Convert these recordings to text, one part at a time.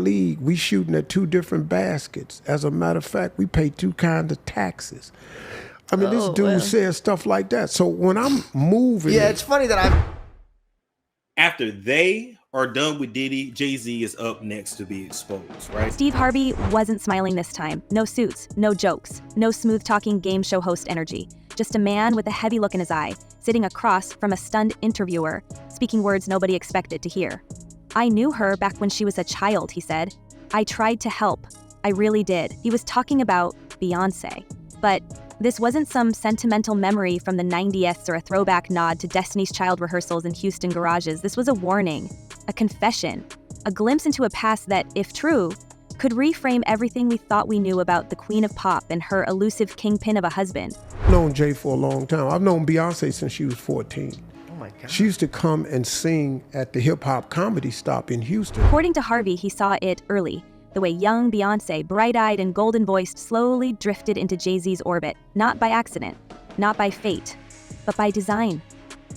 league, we shooting at 2 different baskets. As a matter of fact, we pay 2 kinds of taxes. I mean, this dude says stuff like that. So when I'm moving... Yeah, it's funny that I'm... After they are done with Diddy, Jay-Z is up next to be exposed, right? Steve Harvey wasn't smiling this time. No suits, no jokes, no smooth-talking game show host energy. Just a man with a heavy look in his eye, sitting across from a stunned interviewer, speaking words nobody expected to hear. "I knew her back when she was a child," he said. "I tried to help. I really did." He was talking about Beyoncé. But this wasn't some sentimental memory from the 90s or a throwback nod to Destiny's Child rehearsals in Houston garages. This was a warning, a confession, a glimpse into a past that, if true, could reframe everything we thought we knew about the queen of pop and her elusive kingpin of a husband. I've known Jay for a long time. I've known Beyoncé since she was 14. Oh my God. She used to come and sing at the hip-hop comedy stop in Houston. According to Harvey, he saw it early. The way young Beyoncé, bright-eyed and golden-voiced, slowly drifted into Jay-Z's orbit. Not by accident, not by fate, but by design.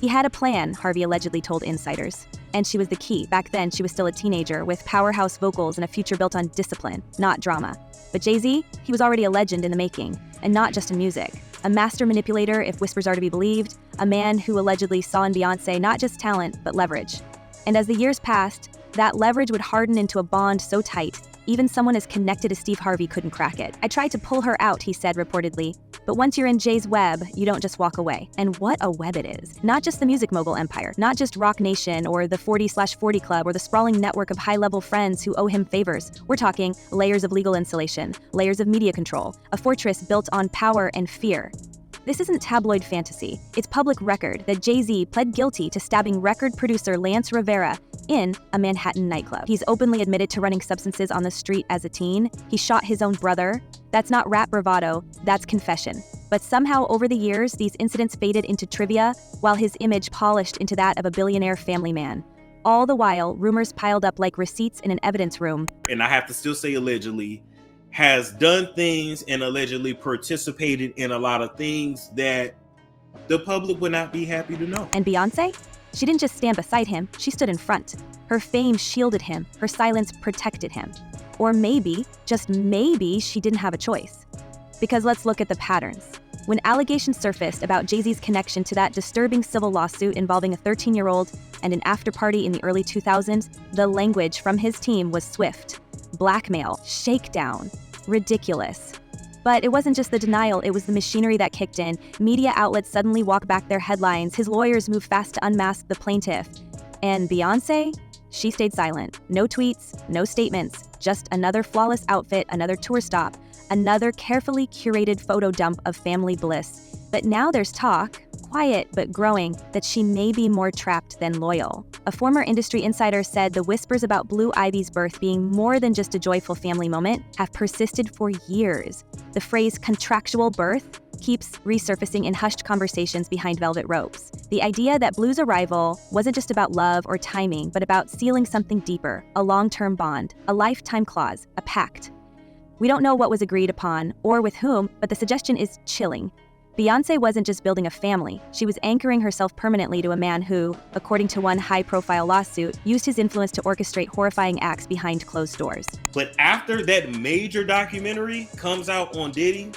He had a plan, Harvey allegedly told insiders. And she was the key. Back then, she was still a teenager with powerhouse vocals and a future built on discipline, not drama. But Jay-Z, he was already a legend in the making, and not just in music. A master manipulator, if whispers are to be believed, a man who allegedly saw in Beyoncé not just talent, but leverage. And as the years passed, that leverage would harden into a bond so tight, even someone as connected as Steve Harvey couldn't crack it. "I tried to pull her out," he said reportedly. But once you're in Jay's web, you don't just walk away. And what a web it is. Not just the music mogul empire, not just Rock Nation or the 40/40 Club or the sprawling network of high-level friends who owe him favors. We're talking layers of legal insulation, layers of media control, a fortress built on power and fear. This isn't tabloid fantasy. It's public record that Jay-Z pled guilty to stabbing record producer Lance Rivera in a Manhattan nightclub. He's openly admitted to running substances on the street as a teen. He shot his own brother. That's not rap bravado, that's confession. But somehow over the years, these incidents faded into trivia, while his image polished into that of a billionaire family man. All the while, rumors piled up like receipts in an evidence room. And I have to still say allegedly, has done things and allegedly participated in a lot of things that the public would not be happy to know. And Beyoncé? She didn't just stand beside him, she stood in front. Her fame shielded him, her silence protected him. Or maybe, just maybe, she didn't have a choice. Because let's look at the patterns. When allegations surfaced about Jay-Z's connection to that disturbing civil lawsuit involving a 13-year-old and an after-party in the early 2000s, the language from his team was swift. Blackmail, shakedown, ridiculous. But it wasn't just the denial, it was the machinery that kicked in. Media outlets suddenly walk back their headlines. His lawyers move fast to unmask the plaintiff. And Beyoncé? She stayed silent. No tweets, no statements, just another flawless outfit, another tour stop, another carefully curated photo dump of family bliss. But now there's talk, quiet but growing, that she may be more trapped than loyal. A former industry insider said the whispers about Blue Ivy's birth being more than just a joyful family moment have persisted for years. The phrase contractual birth keeps resurfacing in hushed conversations behind velvet ropes. The idea that Blue's arrival wasn't just about love or timing, but about sealing something deeper, a long-term bond, a lifetime clause, a pact. We don't know what was agreed upon or with whom, but the suggestion is chilling. Beyoncé wasn't just building a family, she was anchoring herself permanently to a man who, according to one high-profile lawsuit, used his influence to orchestrate horrifying acts behind closed doors. But after that major documentary comes out on Diddy,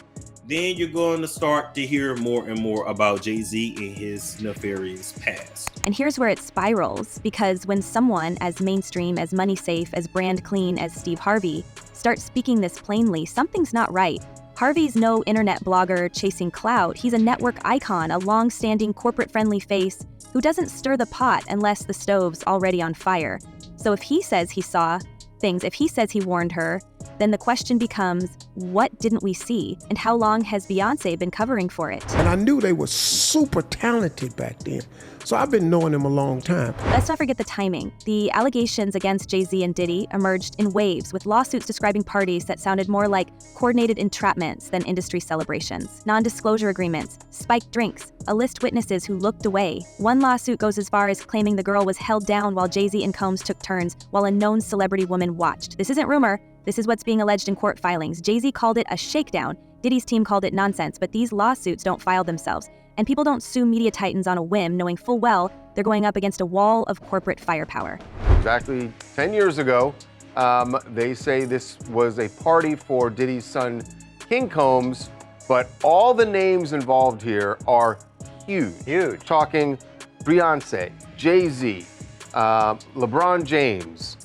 then you're going to start to hear more and more about Jay-Z and his nefarious past. And here's where it spirals, because when someone as mainstream, as money safe, as brand clean as Steve Harvey starts speaking this plainly, something's not right. Harvey's no internet blogger chasing clout. He's a network icon, a long-standing corporate-friendly face who doesn't stir the pot unless the stove's already on fire. So if he says he saw things, if he says he warned her, then the question becomes, what didn't we see? And how long has Beyoncé been covering for it? And I knew they were super talented back then. So I've been knowing them a long time. Let's not forget the timing. The allegations against Jay-Z and Diddy emerged in waves, with lawsuits describing parties that sounded more like coordinated entrapments than industry celebrations. Non-disclosure agreements, spiked drinks, alleged witnesses who looked away. One lawsuit goes as far as claiming the girl was held down while Jay-Z and Combs took turns while a known celebrity woman watched. This isn't rumor. This is what's being alleged in court filings. Jay-Z called it a shakedown. Diddy's team called it nonsense, but these lawsuits don't file themselves. And people don't sue media titans on a whim, knowing full well they're going up against a wall of corporate firepower. Exactly 10 years ago, They say this was a party for Diddy's son, King Combs, but all the names involved here are huge. Huge. Talking Beyonce, Jay-Z, LeBron James.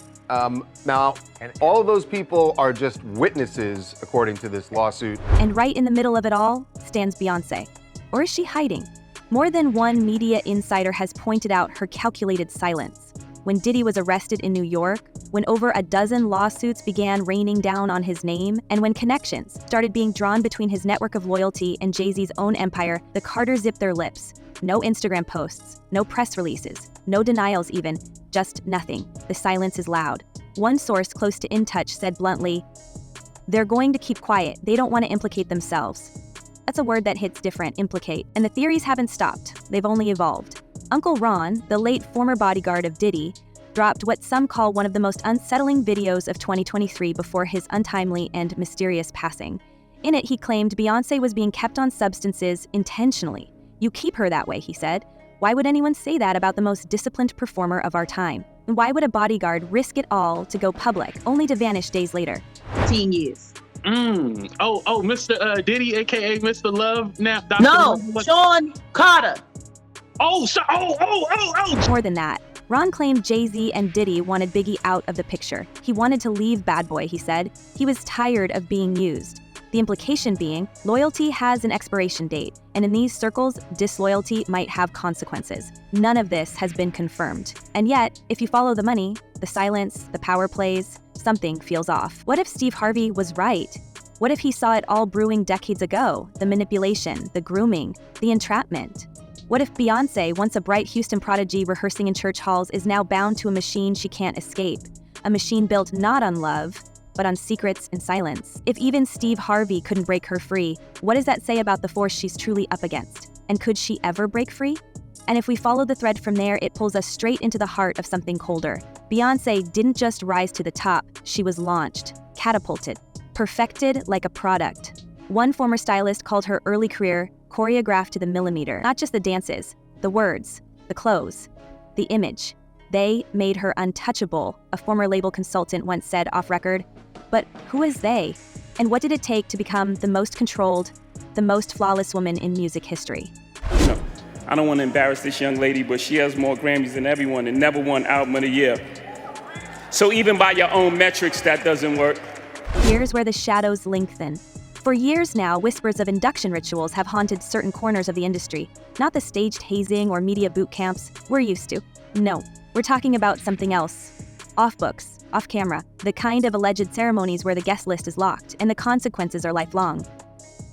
Now, all of those people are just witnesses, according to this lawsuit. And right in the middle of it all stands Beyoncé. Or is she hiding? More than one media insider has pointed out her calculated silence. When Diddy was arrested in New York, when over a dozen lawsuits began raining down on his name, and when connections started being drawn between his network of loyalty and Jay-Z's own empire, the Carters zipped their lips. No Instagram posts, no press releases, no denials even, just nothing. The silence is loud. One source close to In Touch said bluntly, "They're going to keep quiet. They don't want to implicate themselves." That's a word that hits different, implicate. And the theories haven't stopped. They've only evolved. Uncle Ron, the late former bodyguard of Diddy, dropped what some call one of the most unsettling videos of 2023 before his untimely and mysterious passing. In it, he claimed Beyoncé was being kept on substances intentionally. "You keep her that way," he said. Why would anyone say that about the most disciplined performer of our time? And why would a bodyguard risk it all to go public, only to vanish days later? 10 years. Mr. Diddy, aka Mr. Love, now. No, Sean Carter. More than that, Ron claimed Jay-Z and Diddy wanted Biggie out of the picture. He wanted to leave Bad Boy, he said. He was tired of being used. The implication being, loyalty has an expiration date, and in these circles, disloyalty might have consequences. None of this has been confirmed. And yet, if you follow the money, the silence, the power plays, something feels off. What if Steve Harvey was right? What if he saw it all brewing decades ago? The manipulation, the grooming, the entrapment. What if Beyoncé, once a bright Houston prodigy rehearsing in church halls, is now bound to a machine she can't escape? A machine built not on love, but on secrets and silence. If even Steve Harvey couldn't break her free, what does that say about the force she's truly up against? And could she ever break free? And if we follow the thread from there, it pulls us straight into the heart of something colder. Beyoncé didn't just rise to the top, she was launched, catapulted, perfected like a product. One former stylist called her early career choreographed to the millimeter. Not just the dances, the words, the clothes, the image. They made her untouchable, a former label consultant once said off record. But who is they? And what did it take to become the most controlled, the most flawless woman in music history? I don't want to embarrass this young lady, but she has more Grammys than everyone and never won Album of the Year. So even by your own metrics, that doesn't work. Here's where the shadows lengthen. For years now, whispers of induction rituals have haunted certain corners of the industry, not the staged hazing or media boot camps we're used to. No, we're talking about something else. Off books, off camera, the kind of alleged ceremonies where the guest list is locked and the consequences are lifelong.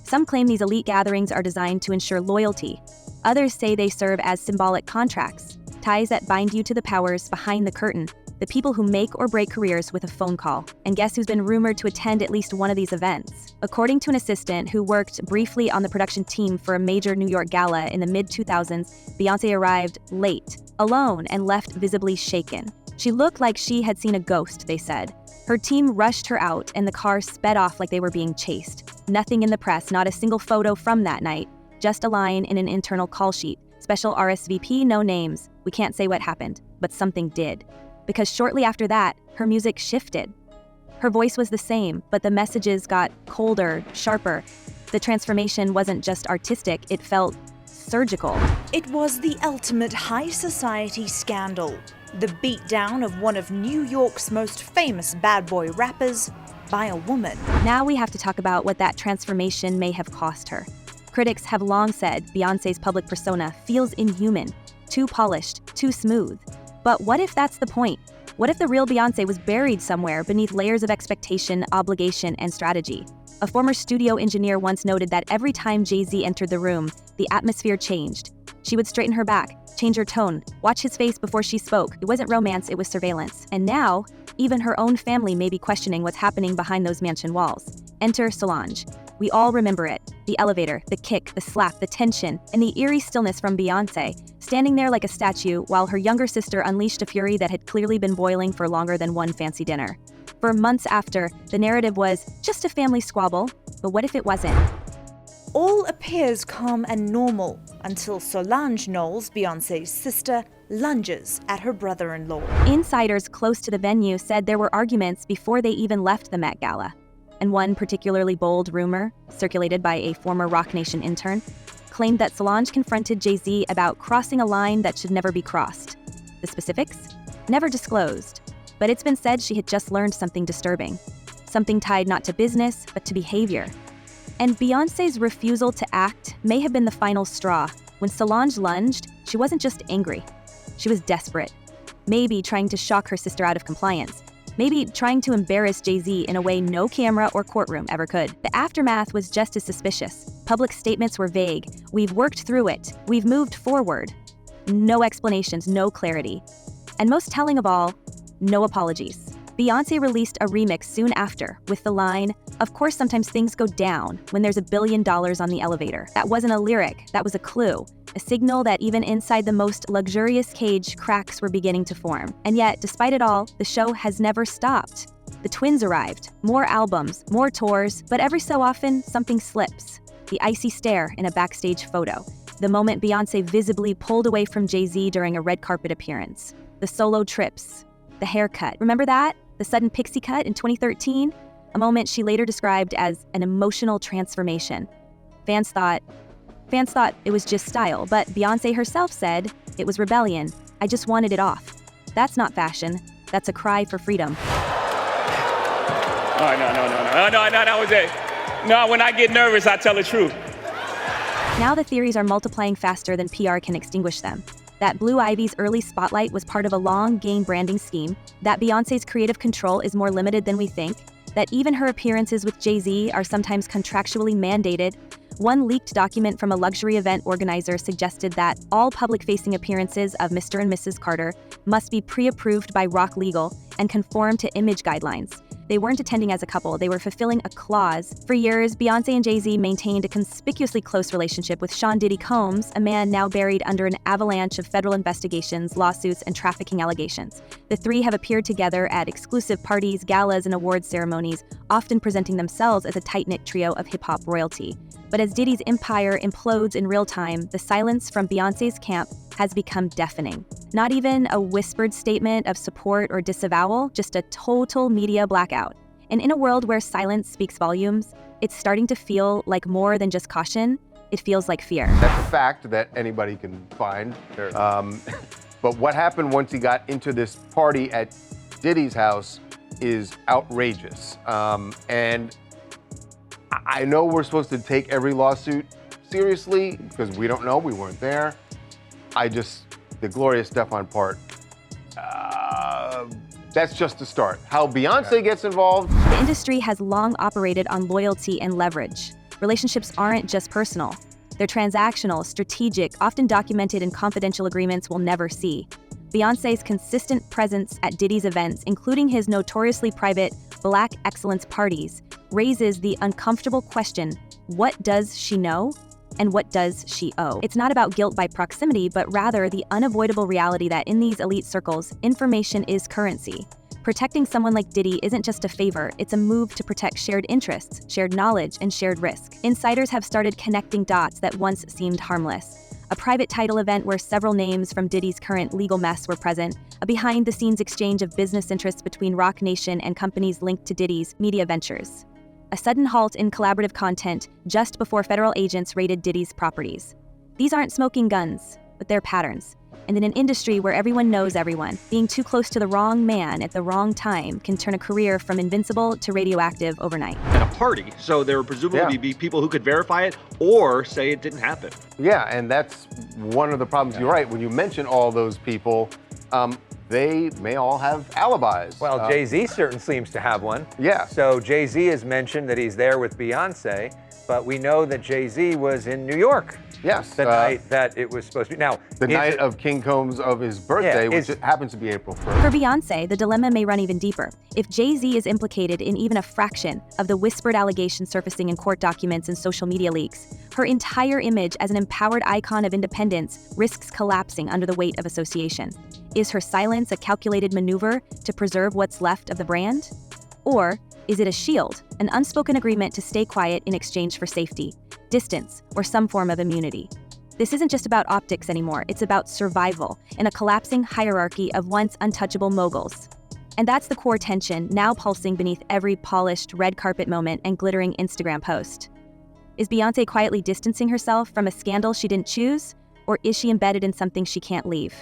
Some claim these elite gatherings are designed to ensure loyalty. Others say they serve as symbolic contracts, ties that bind you to the powers behind the curtain, the people who make or break careers with a phone call. And guess who's been rumored to attend at least one of these events? According to an assistant who worked briefly on the production team for a major New York gala in the mid-2000s, Beyoncé arrived late, alone, and left visibly shaken. She looked like she had seen a ghost, they said. Her team rushed her out, and the car sped off like they were being chased. Nothing in the press, not a single photo from that night, just a line in an internal call sheet. Special RSVP, no names. We can't say what happened, but something did. Because shortly after that, her music shifted. Her voice was the same, but the messages got colder, sharper. The transformation wasn't just artistic, it felt surgical. It was the ultimate high society scandal. The beatdown of one of New York's most famous bad boy rappers by a woman. Now we have to talk about what that transformation may have cost her. Critics have long said Beyoncé's public persona feels inhuman, too polished, too smooth. But what if that's the point? What if the real Beyoncé was buried somewhere beneath layers of expectation, obligation, and strategy? A former studio engineer once noted that every time Jay-Z entered the room, the atmosphere changed. She would straighten her back, change her tone, watch his face before she spoke. It wasn't romance, it was surveillance. And now, even her own family may be questioning what's happening behind those mansion walls. Enter Solange. We all remember it. The elevator, the kick, the slap, the tension, and the eerie stillness from Beyoncé, standing there like a statue while her younger sister unleashed a fury that had clearly been boiling for longer than one fancy dinner. For months after, the narrative was just a family squabble, but what if it wasn't? All appears calm and normal until Solange Knowles, Beyoncé's sister, lunges at her brother-in-law. Insiders close to the venue said there were arguments before they even left the Met Gala. And one particularly bold rumor, circulated by a former Roc Nation intern, claimed that Solange confronted Jay-Z about crossing a line that should never be crossed. The specifics? Never disclosed. But it's been said she had just learned something disturbing. Something tied not to business, but to behavior. And Beyoncé's refusal to act may have been the final straw. When Solange lunged, she wasn't just angry. She was desperate. Maybe trying to shock her sister out of compliance. Maybe trying to embarrass Jay-Z in a way no camera or courtroom ever could. The aftermath was just as suspicious. Public statements were vague. We've worked through it. We've moved forward. No explanations, no clarity. And most telling of all, no apologies. Beyoncé released a remix soon after with the line, "Of course sometimes things go down when there's $1 billion on the elevator." That wasn't a lyric, that was a clue. A signal that even inside the most luxurious cage, cracks were beginning to form. And yet, despite it all, the show has never stopped. The twins arrived, more albums, more tours, but every so often, something slips. The icy stare in a backstage photo. The moment Beyoncé visibly pulled away from Jay-Z during a red carpet appearance. The solo trips. The haircut. Remember that? The sudden pixie cut in 2013? A moment she later described as an emotional transformation. Fans thought it was just style, but Beyoncé herself said it was rebellion. I just wanted it off. That's not fashion. That's a cry for freedom. Oh, no, that was it. No, when I get nervous, I tell the truth. Now the theories are multiplying faster than PR can extinguish them. That Blue Ivy's early spotlight was part of a long-game branding scheme, that Beyoncé's creative control is more limited than we think, that even her appearances with Jay-Z are sometimes contractually mandated. One leaked document from a luxury event organizer suggested that all public-facing appearances of Mr. and Mrs. Carter must be pre-approved by Roc Legal and conform to image guidelines. They weren't attending as a couple, they were fulfilling a clause. For years, Beyoncé and Jay-Z maintained a conspicuously close relationship with Sean Diddy Combs, a man now buried under an avalanche of federal investigations, lawsuits, and trafficking allegations. The three have appeared together at exclusive parties, galas, and awards ceremonies, often presenting themselves as a tight-knit trio of hip-hop royalty. But as Diddy's empire implodes in real time, the silence from Beyoncé's camp has become deafening. Not even a whispered statement of support or disavowal, just a total media blackout. And in a world where silence speaks volumes, it's starting to feel like more than just caution, it feels like fear. That's a fact that anybody can find. But what happened once he got into this party at Diddy's house is outrageous. And I know we're supposed to take every lawsuit seriously because we don't know, we weren't there. The Gloria Estefan part, that's just the start. How Beyonce gets involved. The industry has long operated on loyalty and leverage. Relationships aren't just personal. They're transactional, strategic, often documented in confidential agreements we'll never see. Beyoncé's consistent presence at Diddy's events, including his notoriously private Black Excellence parties, raises the uncomfortable question, what does she know? And what does she owe? It's not about guilt by proximity, but rather the unavoidable reality that in these elite circles, information is currency. Protecting someone like Diddy isn't just a favor, it's a move to protect shared interests, shared knowledge, and shared risk. Insiders have started connecting dots that once seemed harmless. A private title event where several names from Diddy's current legal mess were present, a behind-the-scenes exchange of business interests between Roc Nation and companies linked to Diddy's media ventures. A sudden halt in collaborative content just before federal agents raided Diddy's properties. These aren't smoking guns, but they're patterns. And in an industry where everyone knows everyone, being too close to the wrong man at the wrong time can turn a career from invincible to radioactive overnight. At a party, so there would presumably be people who could verify it or say it didn't happen. Yeah, and that's one of the problems. You're right, when you mention all those people, they may all have alibis. Well, Jay-Z certainly seems to have one. Yeah. So Jay-Z has mentioned that he's there with Beyoncé, but we know that Jay-Z was in New York. Yes. The night that it was supposed to be. Now, the night of King Combs of his birthday, which happens to be April 1st. For Beyoncé, the dilemma may run even deeper. If Jay-Z is implicated in even a fraction of the whispered allegations surfacing in court documents and social media leaks, her entire image as an empowered icon of independence risks collapsing under the weight of association. Is her silence a calculated maneuver to preserve what's left of the brand? Or is it a shield, an unspoken agreement to stay quiet in exchange for safety? distance, or some form of immunity. This isn't just about optics anymore, it's about survival in a collapsing hierarchy of once untouchable moguls. And that's the core tension now pulsing beneath every polished red carpet moment and glittering Instagram post. Is Beyoncé quietly distancing herself from a scandal she didn't choose, or is she embedded in something she can't leave?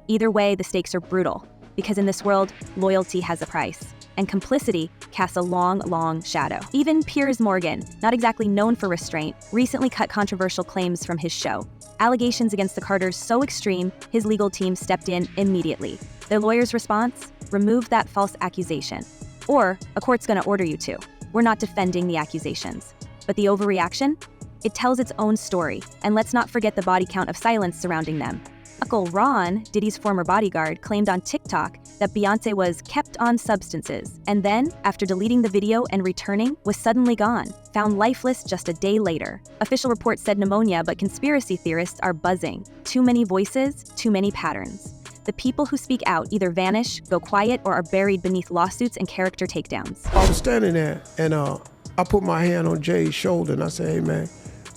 Either way, the stakes are brutal, because in this world, loyalty has a price, and complicity casts a long, long shadow. Even Piers Morgan, not exactly known for restraint, recently cut controversial claims from his show. Allegations against the Carters so extreme, his legal team stepped in immediately. Their lawyer's response? Remove that false accusation. Or, a court's gonna order you to. We're not defending the accusations. But the overreaction? It tells its own story, and let's not forget the body count of silence surrounding them. Uncle Ron, Diddy's former bodyguard, claimed on TikTok that Beyoncé was kept on substances, and then, after deleting the video and returning, was suddenly gone, found lifeless just a day later. Official reports said pneumonia, but conspiracy theorists are buzzing. Too many voices, too many patterns. The people who speak out either vanish, go quiet, or are buried beneath lawsuits and character takedowns. I was standing there, and I put my hand on Jay's shoulder, and I said, hey, man,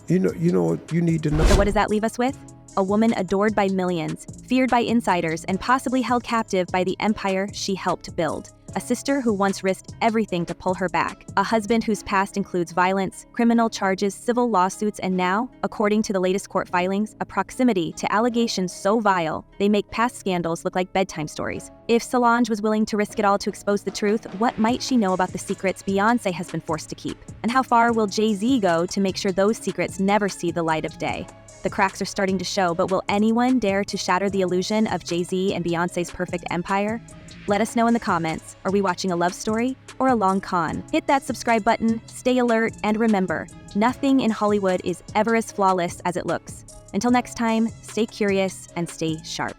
you know what you need to know. So what does that leave us with? A woman adored by millions, feared by insiders, and possibly held captive by the empire she helped build. A sister who once risked everything to pull her back. A husband whose past includes violence, criminal charges, civil lawsuits, and now, according to the latest court filings, a proximity to allegations so vile, they make past scandals look like bedtime stories. If Solange was willing to risk it all to expose the truth, what might she know about the secrets Beyoncé has been forced to keep? And how far will Jay-Z go to make sure those secrets never see the light of day? The cracks are starting to show, but will anyone dare to shatter the illusion of Jay-Z and Beyoncé's perfect empire? Let us know in the comments. Are we watching a love story or a long con? Hit that subscribe button, stay alert, and remember, nothing in Hollywood is ever as flawless as it looks. Until next time, stay curious and stay sharp.